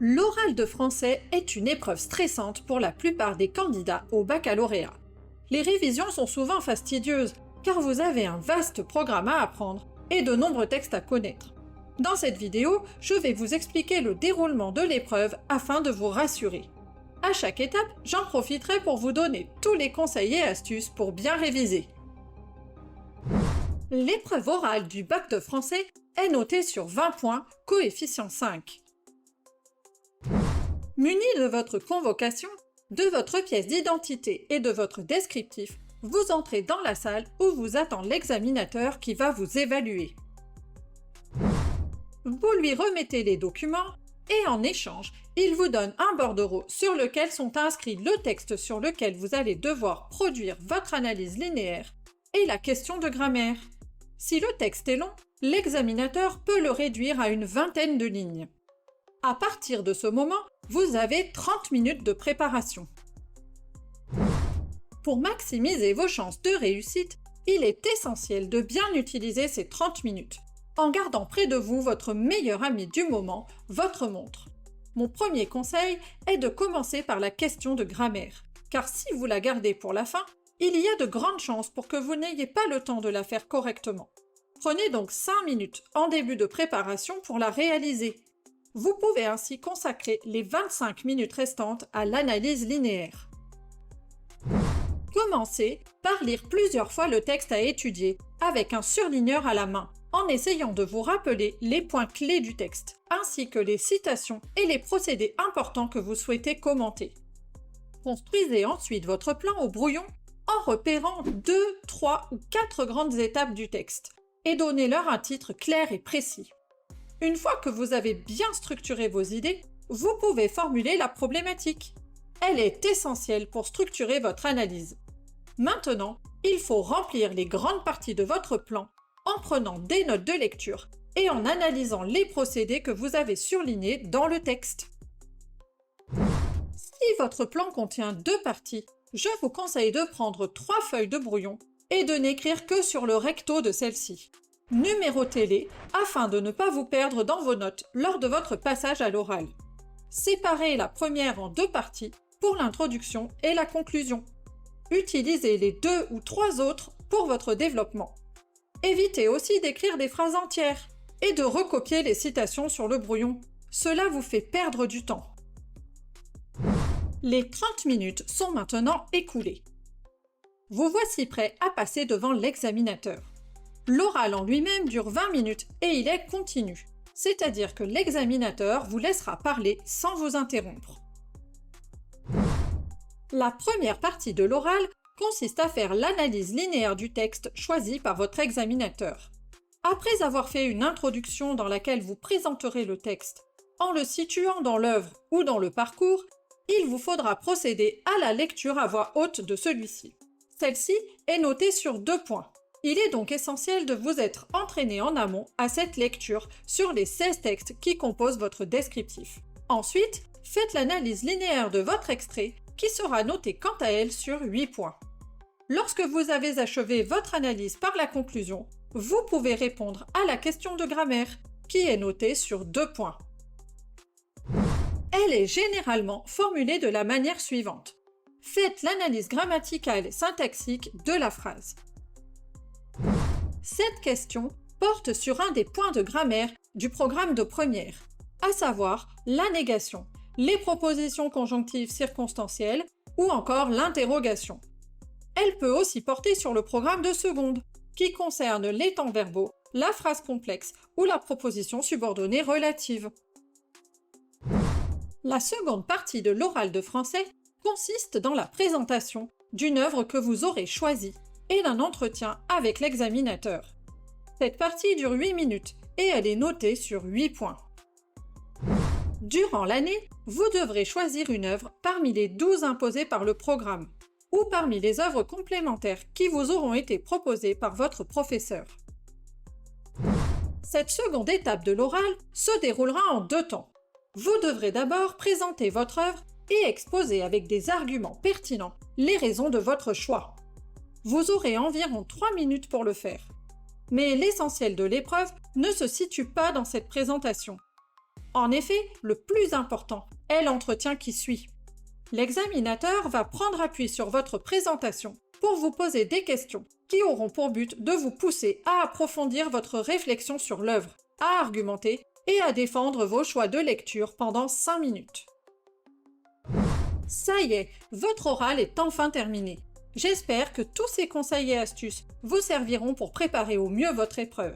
L'oral de français est une épreuve stressante pour la plupart des candidats au baccalauréat. Les révisions sont souvent fastidieuses car vous avez un vaste programme à apprendre et de nombreux textes à connaître. Dans cette vidéo, je vais vous expliquer le déroulement de l'épreuve afin de vous rassurer. À chaque étape, j'en profiterai pour vous donner tous les conseils et astuces pour bien réviser. L'épreuve orale du bac de français est notée sur 20 points, coefficient 5. Muni de votre convocation, de votre pièce d'identité et de votre descriptif, vous entrez dans la salle où vous attend l'examinateur qui va vous évaluer. Vous lui remettez les documents et en échange, il vous donne un bordereau sur lequel sont inscrits le texte sur lequel vous allez devoir produire votre analyse linéaire et la question de grammaire. Si le texte est long, l'examinateur peut le réduire à une vingtaine de lignes. À partir de ce moment, vous avez 30 minutes de préparation. Pour maximiser vos chances de réussite, il est essentiel de bien utiliser ces 30 minutes, en gardant près de vous votre meilleur ami du moment, votre montre. Mon premier conseil est de commencer par la question de grammaire, car si vous la gardez pour la fin, il y a de grandes chances pour que vous n'ayez pas le temps de la faire correctement. Prenez donc 5 minutes en début de préparation pour la réaliser. Vous pouvez ainsi consacrer les 25 minutes restantes à l'analyse linéaire. Commencez par lire plusieurs fois le texte à étudier avec un surligneur à la main, en essayant de vous rappeler les points clés du texte, ainsi que les citations et les procédés importants que vous souhaitez commenter. Construisez ensuite votre plan au brouillon en repérant 2, 3 ou 4 grandes étapes du texte et donnez-leur un titre clair et précis. Une fois que vous avez bien structuré vos idées, vous pouvez formuler la problématique. Elle est essentielle pour structurer votre analyse. Maintenant, il faut remplir les grandes parties de votre plan en prenant des notes de lecture et en analysant les procédés que vous avez surlignés dans le texte. Si votre plan contient 2 parties, je vous conseille de prendre 3 feuilles de brouillon et de n'écrire que sur le recto de celle-ci. Numérotez-les afin de ne pas vous perdre dans vos notes lors de votre passage à l'oral. Séparez la première en 2 parties pour l'introduction et la conclusion. Utilisez les 2 ou 3 autres pour votre développement. Évitez aussi d'écrire des phrases entières et de recopier les citations sur le brouillon. Cela vous fait perdre du temps. Les 30 minutes sont maintenant écoulées. Vous voici prêt à passer devant l'examinateur. L'oral en lui-même dure 20 minutes et il est continu, c'est-à-dire que l'examinateur vous laissera parler sans vous interrompre. La première partie de l'oral consiste à faire l'analyse linéaire du texte choisi par votre examinateur. Après avoir fait une introduction dans laquelle vous présenterez le texte, en le situant dans l'œuvre ou dans le parcours, il vous faudra procéder à la lecture à voix haute de celui-ci. Celle-ci est notée sur 2 points. Il est donc essentiel de vous être entraîné en amont à cette lecture sur les 16 textes qui composent votre descriptif. Ensuite, faites l'analyse linéaire de votre extrait qui sera notée quant à elle sur 8 points. Lorsque vous avez achevé votre analyse par la conclusion, vous pouvez répondre à la question de grammaire qui est notée sur 2 points. Elle est généralement formulée de la manière suivante. Faites l'analyse grammaticale et syntaxique de la phrase. Cette question porte sur un des points de grammaire du programme de première, à savoir la négation, les propositions conjonctives circonstancielles ou encore l'interrogation. Elle peut aussi porter sur le programme de seconde, qui concerne les temps verbaux, la phrase complexe ou la proposition subordonnée relative. La seconde partie de l'oral de français consiste dans la présentation d'une œuvre que vous aurez choisie et d'un entretien avec l'examinateur. Cette partie dure 8 minutes et elle est notée sur 8 points. Durant l'année, vous devrez choisir une œuvre parmi les 12 imposées par le programme ou parmi les œuvres complémentaires qui vous auront été proposées par votre professeur. Cette seconde étape de l'oral se déroulera en 2 temps. Vous devrez d'abord présenter votre œuvre et exposer avec des arguments pertinents les raisons de votre choix. Vous aurez environ 3 minutes pour le faire. Mais l'essentiel de l'épreuve ne se situe pas dans cette présentation. En effet, le plus important est l'entretien qui suit. L'examinateur va prendre appui sur votre présentation pour vous poser des questions qui auront pour but de vous pousser à approfondir votre réflexion sur l'œuvre, à argumenter et à défendre vos choix de lecture pendant 5 minutes. Ça y est, votre oral est enfin terminé. J'espère que tous ces conseils et astuces vous serviront pour préparer au mieux votre épreuve.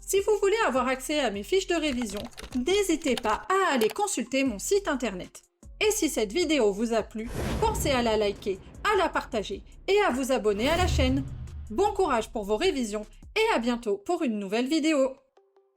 Si vous voulez avoir accès à mes fiches de révision, n'hésitez pas à aller consulter mon site internet. Et si cette vidéo vous a plu, pensez à la liker, à la partager et à vous abonner à la chaîne. Bon courage pour vos révisions et à bientôt pour une nouvelle vidéo.